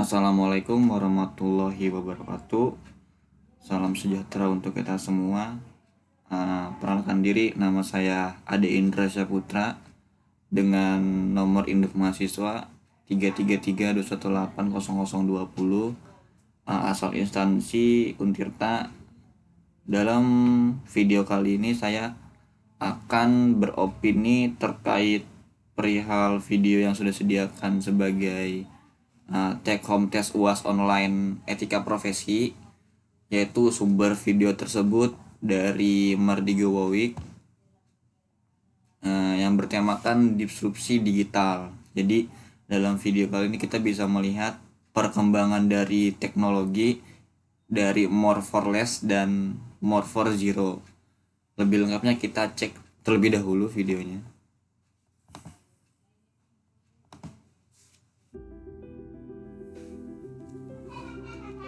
Assalamualaikum warahmatullahi wabarakatuh. Salam sejahtera untuk kita semua. Perkenalkan diri, nama saya Ade Indra Syaputra dengan nomor induk mahasiswa 33321800020, asal instansi Untirta. Dalam video kali ini saya akan beropini terkait perihal video yang sudah disediakan sebagai take home test UAS online etika profesi, yaitu sumber video tersebut dari Mardigo Wawik yang bertemakan disrupsi digital. Jadi dalam video kali ini kita bisa melihat perkembangan dari teknologi dari more for less dan more for zero. Lebih lengkapnya kita cek terlebih dahulu videonya.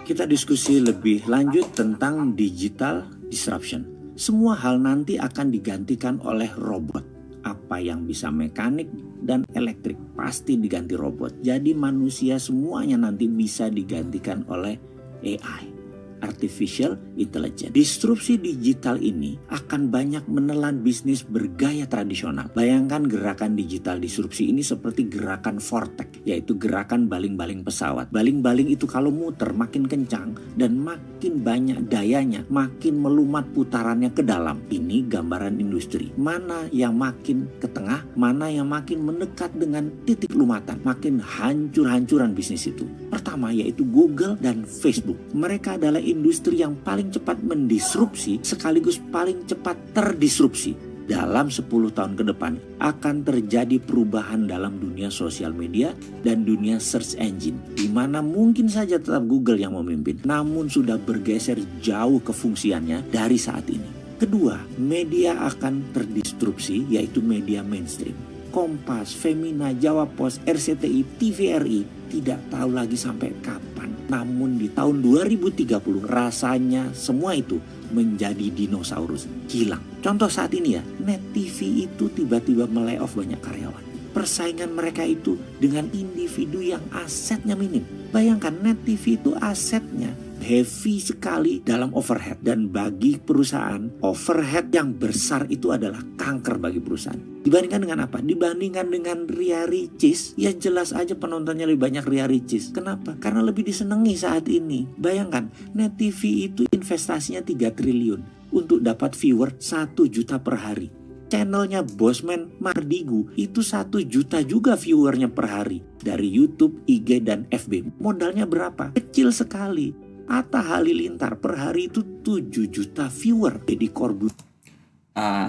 Kita diskusi lebih lanjut tentang digital disruption. Semua hal nanti akan digantikan oleh robot. Apa yang bisa mekanik dan elektrik pasti diganti robot. Jadi manusia semuanya nanti bisa digantikan oleh AI, Artificial Intelligence. Disrupsi digital ini akan banyak menelan bisnis bergaya tradisional. Bayangkan gerakan digital disrupsi ini seperti gerakan vortex, yaitu gerakan baling-baling pesawat. Baling-baling itu kalau muter makin kencang dan makin banyak dayanya, makin melumat putarannya ke dalam. Ini gambaran industri. Mana yang makin ke tengah, mana yang makin mendekat dengan titik lumatan, makin hancur-hancuran bisnis itu. Pertama yaitu Google dan Facebook. Mereka adalah industri yang paling cepat mendisrupsi sekaligus paling cepat terdisrupsi. Dalam 10 tahun ke depan akan terjadi perubahan dalam dunia sosial media dan dunia search engine, di mana mungkin saja tetap Google yang memimpin, namun sudah bergeser jauh kefungsiannya dari saat ini. Kedua, media akan terdisrupsi, yaitu media mainstream. Kompas, Femina, Jawa Pos, RCTI, TVRI tidak tahu lagi sampai kapan. Namun di tahun 2030 rasanya semua itu menjadi dinosaurus, hilang. Contoh saat ini ya, Net TV itu tiba-tiba melay-off banyak karyawan. Persaingan mereka itu dengan individu yang asetnya minim. Bayangkan Net TV itu asetnya heavy sekali dalam overhead. Dan bagi perusahaan, overhead yang besar itu adalah kanker bagi perusahaan. Dibandingkan dengan apa? Dibandingkan dengan Ria Ricis, ya jelas aja penontonnya lebih banyak Ria Ricis. Kenapa? Karena lebih disenangi saat ini. Bayangkan, Net TV itu investasinya 3 triliun untuk dapat viewer 1 juta per hari. Channelnya Bosman Mardigu itu 1 juta juga viewernya per hari. Dari YouTube, IG, dan FB. Modalnya berapa? Kecil sekali. Atta Halilintar per hari itu 7 juta viewer. Deddy Corbuzier.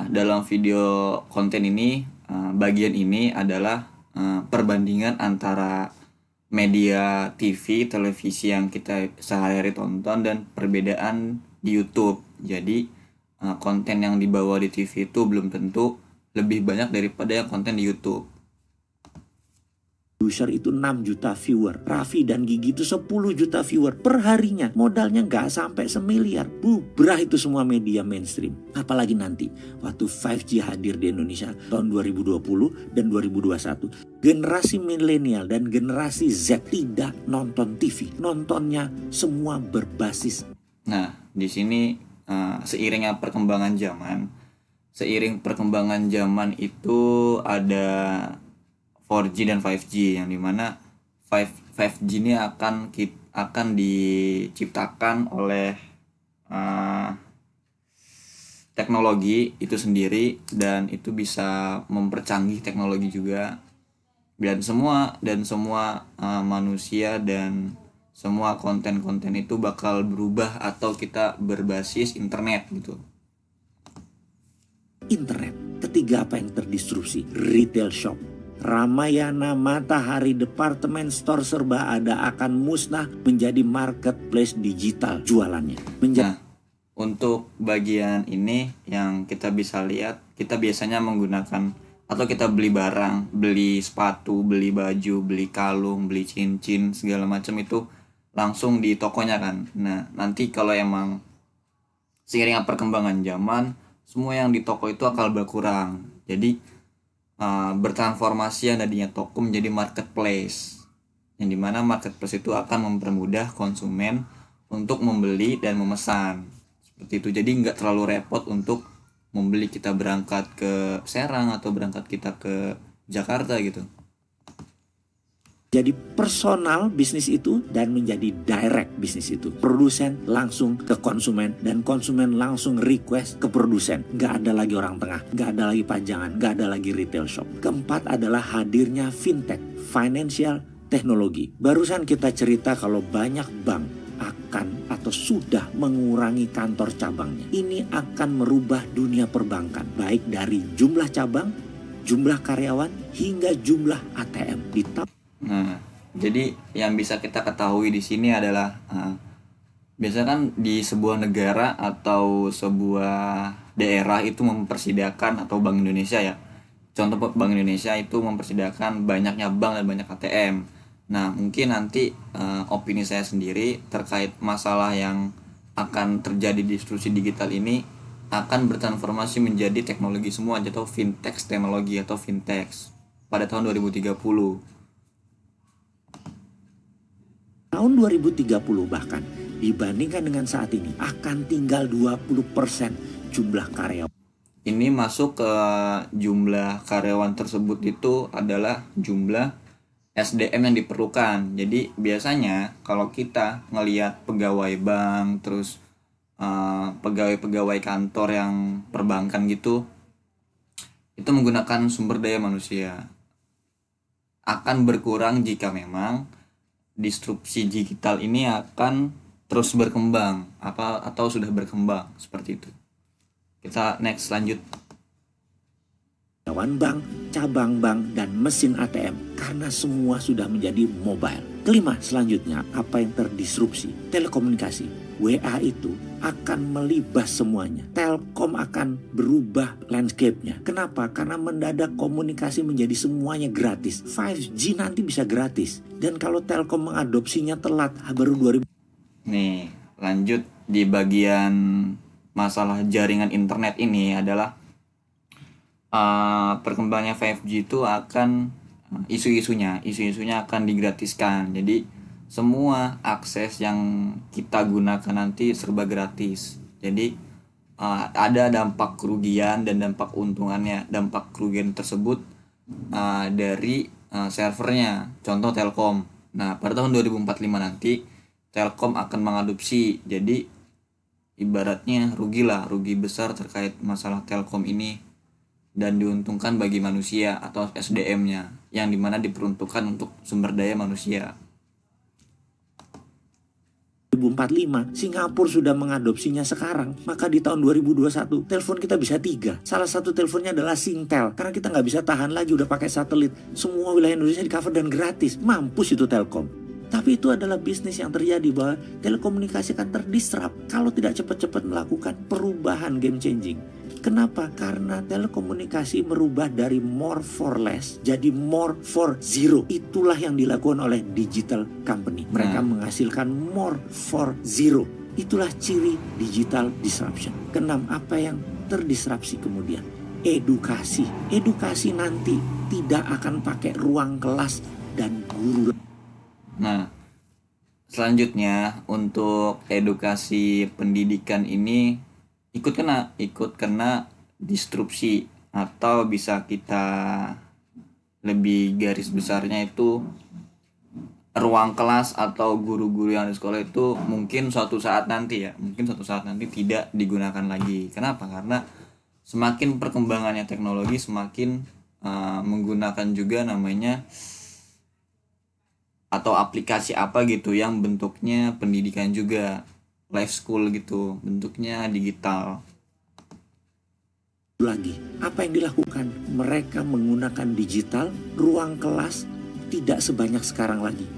Dalam video konten ini, bagian ini adalah perbandingan antara media TV, televisi yang kita sehari-hari tonton dan perbedaan di YouTube. Jadi konten yang dibawa di TV itu belum tentu lebih banyak daripada yang konten di YouTube. User itu 6 juta viewer. Raffi dan Gigi itu 10 juta viewer per harinya. Modalnya gak sampai semiliar. Bubrah itu semua media mainstream. Apalagi nanti waktu 5G hadir di Indonesia tahun 2020 dan 2021. Generasi milenial dan generasi Z tidak nonton TV. Nontonnya semua berbasis. Nah, di sini seiring perkembangan zaman itu ada 4G dan 5G, yang dimana 5G ini akan diciptakan oleh teknologi itu sendiri, dan itu bisa mempercanggih teknologi juga, dan semua manusia dan semua konten-konten itu bakal berubah atau kita berbasis internet gitu. Internet. Ketiga, apa yang terdisrupsi? Retail shop. Ramayana, Matahari, departemen store serba ada akan musnah menjadi marketplace digital jualannya. Nah, untuk bagian ini yang kita bisa lihat, kita biasanya menggunakan atau kita beli barang, beli sepatu, beli baju, beli kalung, beli cincin, segala macam itu langsung di tokonya kan. Nah, nanti kalau emang seiring perkembangan zaman, semua yang di toko itu akan berkurang. Jadi bertransformasi yang tadinya toko menjadi marketplace. yang dimana marketplace itu akan mempermudah konsumen untuk membeli dan memesan seperti itu. Jadi nggak terlalu repot untuk membeli, kita berangkat ke Serang atau berangkat kita ke Jakarta gitu. Jadi personal bisnis itu dan menjadi direct bisnis itu. Produsen langsung ke konsumen dan konsumen langsung request ke produsen. Nggak ada lagi orang tengah, nggak ada lagi pajangan, nggak ada lagi retail shop. Keempat adalah hadirnya fintech, financial teknologi. Barusan kita cerita kalau banyak bank akan atau sudah mengurangi kantor cabangnya. Ini akan merubah dunia perbankan, baik dari jumlah cabang, jumlah karyawan, hingga jumlah ATM. Nah, jadi yang bisa kita ketahui di sini adalah biasanya kan di sebuah negara atau sebuah daerah itu mempersediakan, atau Bank Indonesia ya. Contoh Bank Indonesia itu mempersediakan banyaknya bank dan banyak ATM. Nah, mungkin nanti opini saya sendiri terkait masalah yang akan terjadi di disrupsi digital ini akan bertransformasi menjadi teknologi semua, atau fintech teknologi atau fintech pada tahun 2030. Tahun 2030 bahkan dibandingkan dengan saat ini akan tinggal 20% jumlah karyawan. Ini masuk ke jumlah karyawan tersebut itu adalah jumlah SDM yang diperlukan. Jadi biasanya kalau kita ngelihat pegawai bank, terus pegawai-pegawai kantor yang perbankan gitu, itu menggunakan sumber daya manusia. Akan berkurang jika memang disrupsi digital ini akan terus berkembang atau sudah berkembang seperti itu. Kita next lanjut. Bank, cabang bank, dan mesin ATM karena semua sudah menjadi mobile. Kelima, selanjutnya apa yang terdisrupsi? Telekomunikasi. WA itu akan melibas semuanya. Telkom akan berubah landscape-nya. Kenapa? Karena mendadak komunikasi menjadi semuanya gratis. 5G nanti bisa gratis. Dan kalau Telkom mengadopsinya telat, baru 2000. Nih, lanjut di bagian masalah jaringan internet ini adalah perkembangannya 5G itu akan isu-isunya akan digratiskan. Jadi semua akses yang kita gunakan nanti serba gratis. Jadi ada dampak kerugian dan dampak keuntungannya. Dampak kerugian tersebut dari servernya, contoh Telkom. Nah, pada tahun 2045 nanti Telkom akan mengadopsi. Jadi ibaratnya rugi besar terkait masalah Telkom ini, dan diuntungkan bagi manusia atau SDM-nya yang dimana diperuntukkan untuk sumber daya manusia. 2045 Singapura sudah mengadopsinya sekarang, maka di tahun 2021 telepon kita bisa 3. Salah satu teleponnya adalah Singtel, karena kita nggak bisa tahan lagi udah pakai satelit. Semua wilayah Indonesia di cover dan gratis. Mampus itu Telkom. Tapi itu adalah bisnis yang terjadi, bahwa telekomunikasi akan terdisrupt kalau tidak cepat-cepat melakukan perubahan game changing. Kenapa? Karena telekomunikasi merubah dari more for less jadi more for zero. Itulah yang dilakukan oleh digital company. Mereka menghasilkan more for zero. Itulah ciri digital disruption. Keenam, apa yang terdisrupsi kemudian? Edukasi. Edukasi nanti tidak akan pakai ruang kelas dan guru. Nah, selanjutnya untuk edukasi pendidikan ini ikut kena disrupsi, atau bisa kita lebih garis besarnya itu ruang kelas atau guru-guru yang di sekolah itu mungkin suatu saat nanti tidak digunakan lagi. Kenapa? Karena semakin perkembangannya teknologi, semakin menggunakan juga namanya atau aplikasi apa gitu yang bentuknya pendidikan juga, live school gitu, bentuknya digital. Lagi, apa yang dilakukan? Mereka menggunakan digital, ruang kelas tidak sebanyak sekarang lagi.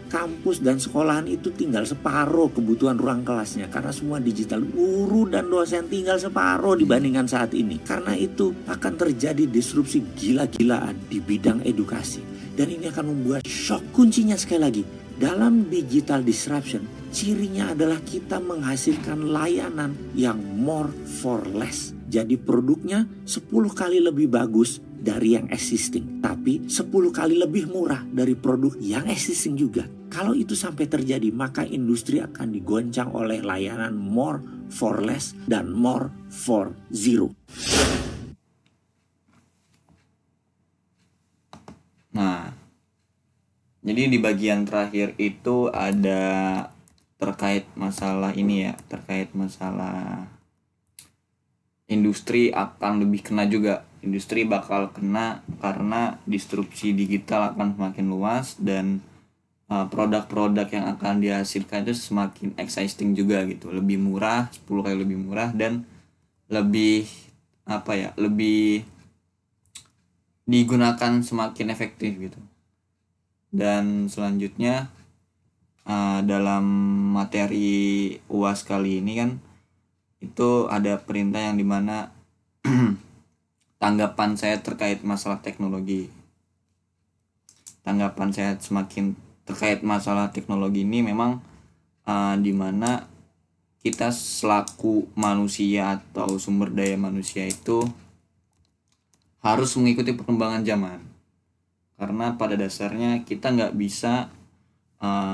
Kampus dan sekolahan itu tinggal separuh kebutuhan ruang kelasnya karena semua digital. Guru dan dosen tinggal separuh dibandingkan saat ini. Karena itu akan terjadi disrupsi gila-gilaan di bidang edukasi. Dan ini akan membuat shock. Kuncinya sekali lagi, dalam digital disruption, cirinya adalah kita menghasilkan layanan yang more for less. Jadi produknya 10 kali lebih bagus dari yang existing, tapi 10 kali lebih murah dari produk yang existing juga. Kalau itu sampai terjadi, maka industri akan digoncang oleh layanan more for less dan more for zero. Nah, jadi di bagian terakhir itu ada terkait masalah ini ya, terkait masalah industri akan lebih kena juga. Industri bakal kena karena disrupsi digital akan semakin luas dan produk-produk yang akan dihasilkan itu semakin exciting juga gitu, lebih murah, 10 kali lebih murah dan lebih lebih digunakan semakin efektif gitu. Dan selanjutnya dalam materi UAS kali ini kan itu ada perintah yang dimana tanggapan saya terkait masalah teknologi. Tanggapan saya semakin terkait masalah teknologi ini memang dimana kita selaku manusia atau sumber daya manusia itu harus mengikuti perkembangan zaman. Karena pada dasarnya kita nggak bisa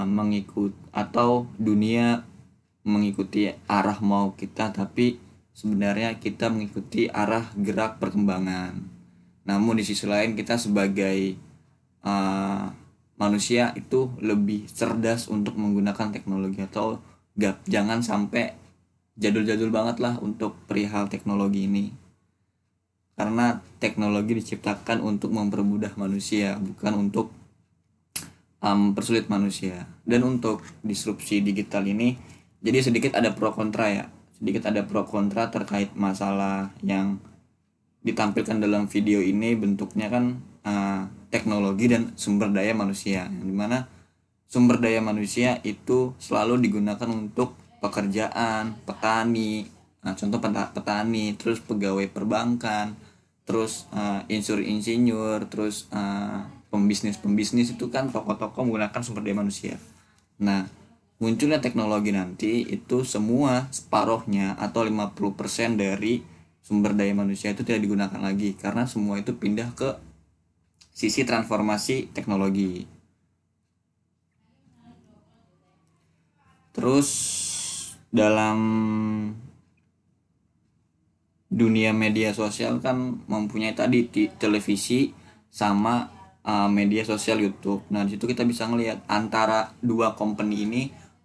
mengikut atau dunia mengikuti arah mau kita, tapi sebenarnya kita mengikuti arah gerak perkembangan. Namun di sisi lain kita sebagai manusia itu lebih cerdas untuk menggunakan teknologi, atau jangan sampai jadul-jadul banget lah untuk perihal teknologi ini. Karena teknologi diciptakan untuk mempermudah manusia, bukan untuk mempersulit manusia. Dan untuk disrupsi digital ini, jadi sedikit ada pro kontra ya. Sedikit ada pro kontra terkait masalah yang ditampilkan dalam video ini. Bentuknya kan teknologi dan sumber daya manusia, yang dimana sumber daya manusia itu selalu digunakan untuk pekerjaan, petani, contoh petani, terus pegawai perbankan, terus insinyur, terus pembisnis itu kan tokoh-tokoh menggunakan sumber daya manusia. Nah, munculnya teknologi nanti itu semua separuhnya atau 50% dari sumber daya manusia itu tidak digunakan lagi, karena semua itu pindah ke sisi transformasi teknologi. Terus dalam dunia media sosial kan mempunyai tadi televisi sama media sosial YouTube. Nah, di situ kita bisa ngelihat antara dua company ini,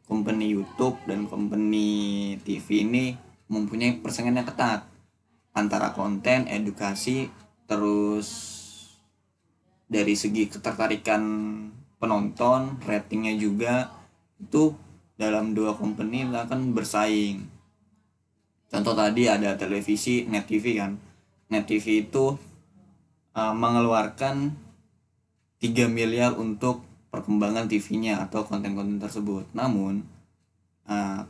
company YouTube dan company TV ini mempunyai persaingan yang ketat antara konten, edukasi, terus dari segi ketertarikan penonton, ratingnya juga, itu dalam dua company akan bersaing. Contoh tadi ada televisi, Net TV kan. Net TV itu mengeluarkan 3 miliar untuk perkembangan TV-nya atau konten-konten tersebut. Namun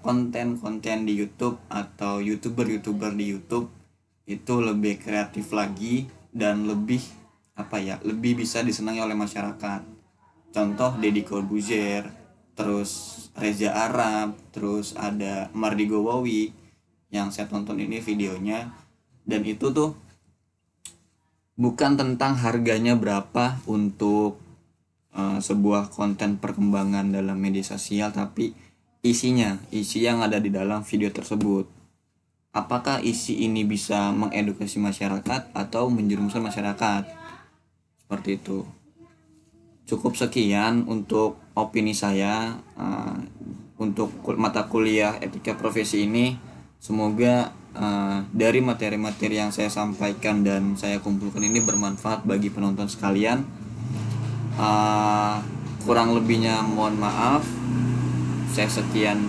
konten-konten di YouTube atau YouTuber di YouTube itu lebih kreatif lagi dan lebih lebih bisa disenangi oleh masyarakat. Contoh Deddy Corbuzier, terus Reza Arab, terus ada Mardigo Wowi yang saya tonton ini videonya, dan itu tuh bukan tentang harganya berapa untuk sebuah konten perkembangan dalam media sosial, tapi isi yang ada di dalam video tersebut. Apakah isi ini bisa mengedukasi masyarakat atau menjerumuskan masyarakat? Seperti itu. Cukup sekian untuk opini saya untuk mata kuliah etika profesi ini. Semoga dari materi-materi yang saya sampaikan dan saya kumpulkan ini bermanfaat bagi penonton sekalian. Kurang lebihnya mohon maaf. Saya sekian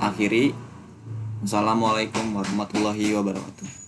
akhiri. Assalamualaikum warahmatullahi wabarakatuh.